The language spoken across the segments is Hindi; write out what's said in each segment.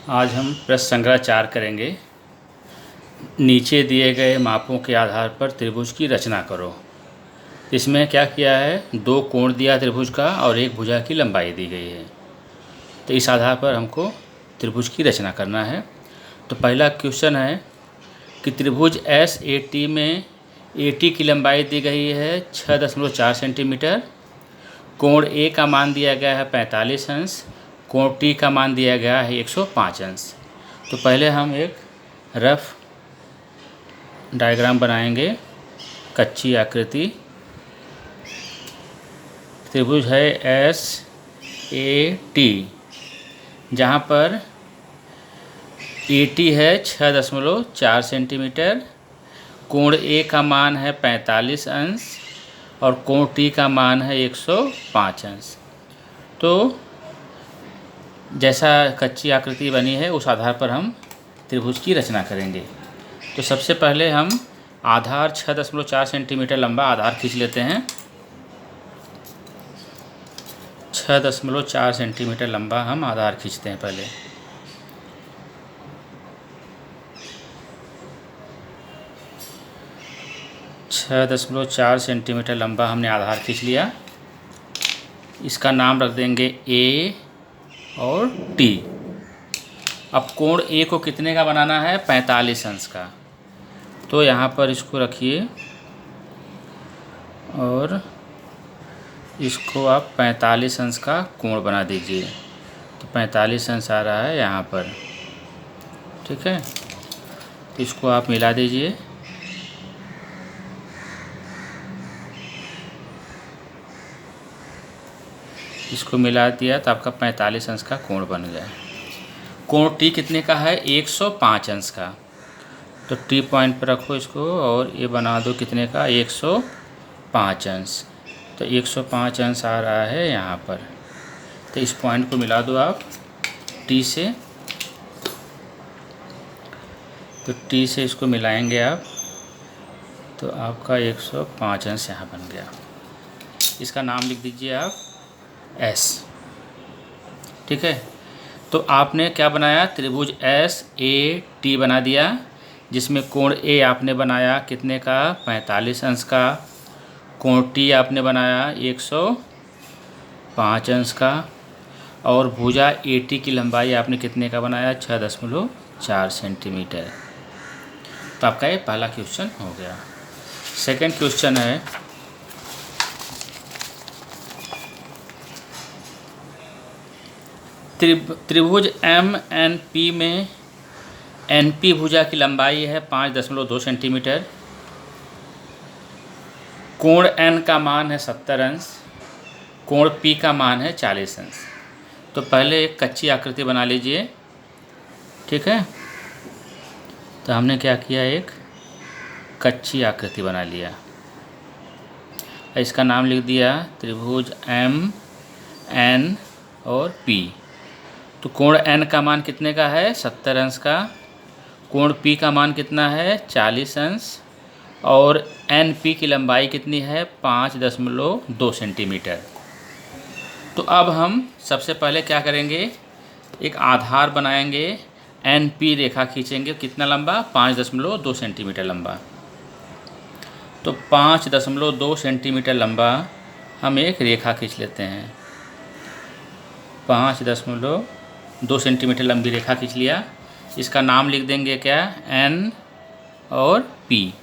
आज हम प्रश्न संग्रह 4 करेंगे। नीचे दिए गए मापों के आधार पर त्रिभुज की रचना करो। इसमें क्या किया है, 2 कोण दिया त्रिभुज का और एक भुजा की लंबाई दी गई है। तो इस आधार पर हमको त्रिभुज की रचना करना है। तो पहला क्वेश्चन है कि त्रिभुज एस ए टी में ए टी की लंबाई दी गई है 6.4 सेंटीमीटर। कोण ए का मान दिया गया है 45 अंश। कोण टी का मान दिया गया है 105 अंश। तो पहले हम एक रफ डायग्राम बनाएंगे, कच्ची आकृति। त्रिभुज है एस ए टी, जहाँ पर ए टी है 6.4 सेंटीमीटर, कोण ए का मान है 45 अंश और कोण टी का मान है 105 अंश। तो जैसा कच्ची आकृति बनी है उस आधार पर हम त्रिभुज की रचना करेंगे। तो सबसे पहले हम आधार 6.4 सेंटीमीटर लंबा आधार खींच लेते हैं। 6.4 सेंटीमीटर लंबा हम आधार खींचते हैं पहले। छः 6.4 सेंटीमीटर लंबा हमने आधार खींच लिया। इसका नाम रख देंगे ए और टी। अब कोण ए को कितने का बनाना है, 45 अंश का। तो यहाँ पर इसको रखिए और इसको आप 45 अंश का कोण बना दीजिए। तो 45 अंश आ रहा है यहाँ पर, ठीक है। तो इसको आप मिला दीजिए। इसको मिला दिया तो आपका 45 अंश का कोण बन गया। कोण टी कितने का है, 105 अंश का। तो टी पॉइंट पर रखो इसको और ये बना दो कितने का, 105 अंश। तो 105 अंश आ रहा है यहाँ पर। तो इस पॉइंट को मिला दो आप टी से। तो टी से इसको मिलाएंगे आप, तो आपका 105 अंश यहाँ बन गया। इसका नाम लिख दीजिए आप एस, ठीक है। तो आपने क्या बनाया, त्रिभुज एस ए टी बना दिया, जिसमें कोण ए आपने बनाया कितने का, 45 अंश का। कोण टी आपने बनाया 105 अंश का। और भुजा ए टी की लंबाई आपने कितने का बनाया, 6.4 सेंटीमीटर। तो आपका ये पहला क्वेश्चन हो गया। सेकंड क्वेश्चन है त्रिभुज एम एन पी में एन पी भुजा की लंबाई है 5.2 सेंटीमीटर। कोण एन का मान है 70 अंश। कोण पी का मान है 40 अंश। तो पहले एक कच्ची आकृति बना लीजिए, ठीक है। तो हमने क्या किया, एक कच्ची आकृति बना लिया। इसका नाम लिख दिया त्रिभुज एम एन और पी। तो कोण एन का मान कितने का है, 70 अंश का। कोण पी का मान कितना है, 40 अंश। और एन पी की लंबाई कितनी है, 5.2 सेंटीमीटर। तो अब हम सबसे पहले क्या करेंगे, एक आधार बनाएंगे। एन पी रेखा खींचेंगे, कितना लंबा, 5.2 सेंटीमीटर लंबा। तो 5.2 सेंटीमीटर लंबा हम एक रेखा खींच लेते हैं। 5.2 सेंटीमीटर लंबी रेखा खींच लिया। इसका नाम लिख देंगे क्या, एन और पी।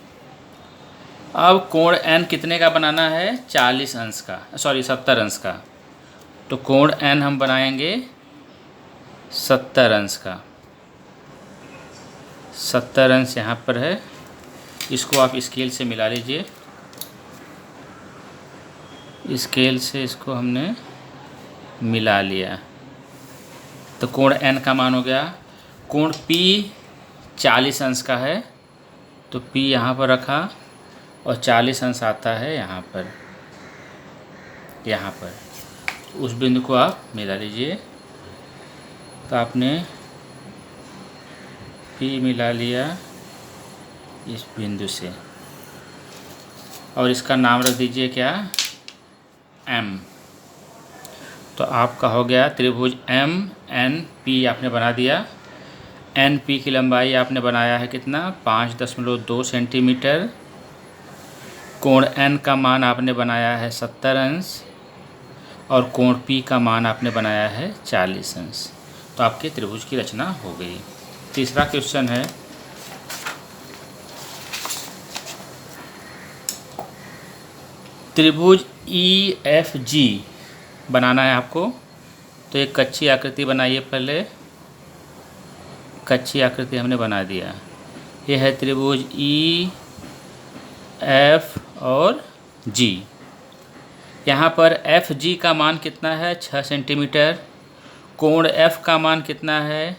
अब कोण एन कितने का बनाना है, 40 अंश का, 70 अंश का। तो कोण एन हम बनाएंगे 70 अंश का। 70 अंश यहाँ पर है। इसको आप स्केल से मिला लीजिए। स्केल से इसको हमने मिला लिया। तो कोण एन का मान हो गया। कोण पी 40 अंश का है, तो पी यहाँ पर रखा और 40 अंश आता है यहाँ पर। उस बिंदु को आप मिला लीजिए। तो आपने पी मिला लिया इस बिंदु से और इसका नाम रख दीजिए क्या, एम। तो आपका हो गया त्रिभुज एम एन पी आपने बना दिया। एन पी की लंबाई आपने बनाया है कितना 5.2 सेंटीमीटर। कोण एन का मान आपने बनाया है 70 अंश और कोण पी का मान आपने बनाया है 40 अंश। तो आपके त्रिभुज की रचना हो गई। तीसरा क्वेश्चन है त्रिभुज ई एफ जी बनाना है आपको। तो एक कच्ची आकृति बनाइए। पहले कच्ची आकृति हमने बना दिया। यह है त्रिभुज ई एफ और जी। यहाँ पर एफ जी का मान कितना है 6 सेंटीमीटर। कोण एफ का मान कितना है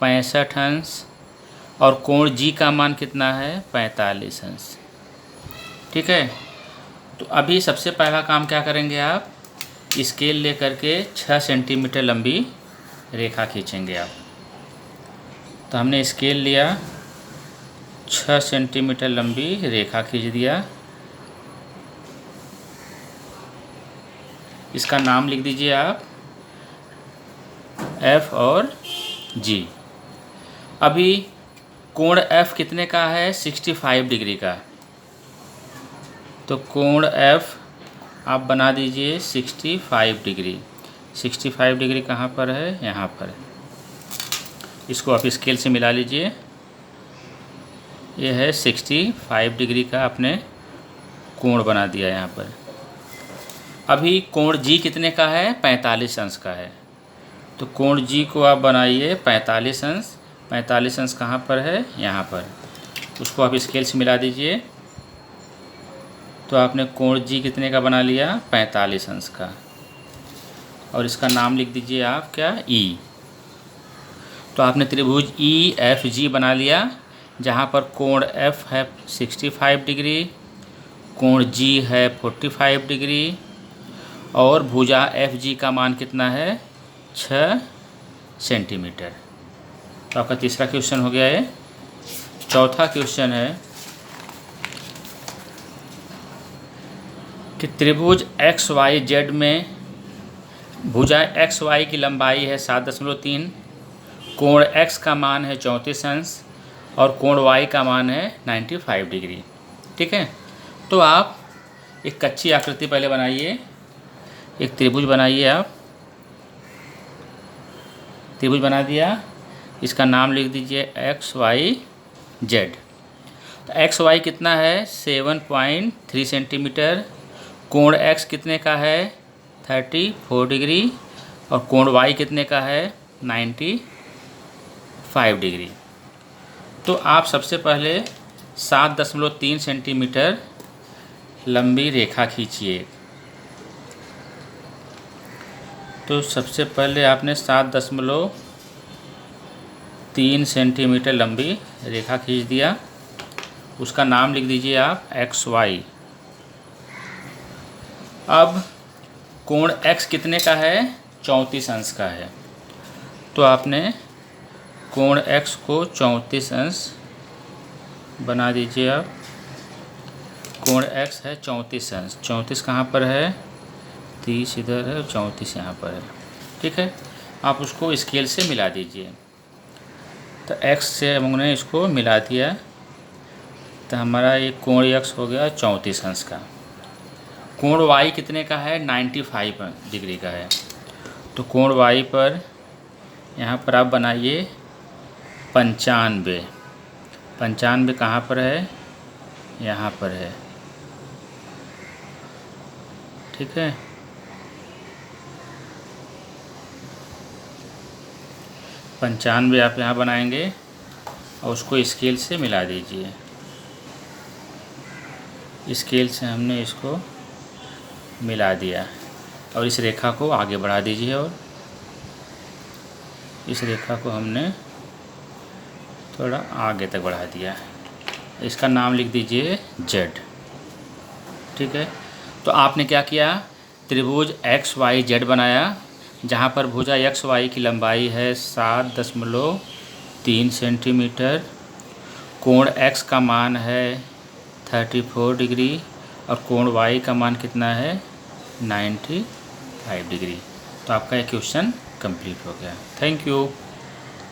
65 अंश और कोण जी का मान कितना है 45 अंश। ठीक है। तो अभी सबसे पहला काम क्या करेंगे आप, स्केल लेकर के 6 सेंटीमीटर लंबी रेखा खींचेंगे आप। तो हमने स्केल लिया, 6 सेंटीमीटर लंबी रेखा खींच दिया। इसका नाम लिख दीजिए आप F और G। अभी कोण F कितने का है 65 डिग्री का। तो कोण F आप बना दीजिए 65 डिग्री। 65 डिग्री कहाँ पर है, यहाँ पर। इसको आप स्केल से मिला लीजिए। यह है 65 डिग्री का आपने कोण बना दिया यहाँ पर। अभी कोण जी कितने का है 45 अंश का है। तो कोण जी को आप बनाइए 45 अंश। 45 अंश कहाँ पर है, यहाँ पर। उसको आप स्केल से मिला दीजिए। तो आपने कोण जी कितने का बना लिया 45 अंश का। और इसका नाम लिख दीजिए आप क्या, ई। तो आपने त्रिभुज ई एफ जी बना लिया, जहाँ पर कोण एफ है 65 डिग्री, कोण जी है 45 डिग्री और भुजा एफ जी का मान कितना है 6 सेंटीमीटर। तो आपका तीसरा क्वेश्चन हो गया है। चौथा क्वेश्चन है कि त्रिभुज एक्स वाई जेड में भुजा एक्स वाई की लंबाई है 7.3, कोण एक्स का मान है 34 अंश और कोण वाई का मान है 95 डिग्री। ठीक है। तो आप एक कच्ची आकृति पहले बनाइए, एक त्रिभुज बनाइए आप। त्रिभुज बना दिया, इसका नाम लिख दीजिए एक्स वाई जेड। तो एक्स वाई कितना है 7.3 सेंटीमीटर। कोण एक्स कितने का है 34 डिग्री और कोण वाई कितने का है 95 डिग्री। तो आप सबसे पहले 7.3 सेंटीमीटर लंबी रेखा खींचिए। तो सबसे पहले आपने 7.3 सेंटीमीटर लंबी रेखा खींच दिया। उसका नाम लिख दीजिए आप एक्स वाई। अब कोण x कितने का है 34 अंश का है। तो आपने कोण x को 34 अंश बना दीजिए आप। कोण x है 34 अंश। 34 कहाँ पर है, 30 इधर है और 34 यहाँ पर है। ठीक है। आप उसको स्केल से मिला दीजिए। तो x से हमने इसको मिला दिया, तो हमारा ये कोण x हो गया 34 अंश का। कोण y कितने का है 95 डिग्री का है। तो कोण y पर यहाँ पर आप बनाइए 95। 95 कहाँ पर है, यहाँ पर है। ठीक है। पंचानवे आप यहाँ बनाएंगे और उसको स्केल से मिला दीजिए। स्केल से हमने इसको मिला दिया और इस रेखा को आगे बढ़ा दीजिए और इस रेखा को हमने थोड़ा आगे तक बढ़ा दिया। इसका नाम लिख दीजिए जेड। ठीक है। तो आपने क्या किया, त्रिभुज एक्स वाई जेड बनाया, जहाँ पर भुजा एक्स वाई की लंबाई है 7.3 सेंटीमीटर, कोण एक्स का मान है 34 डिग्री और कोण वाई का मान कितना है 95 डिग्री। तो आपका ये क्वेश्चन कंप्लीट हो गया। Thank you.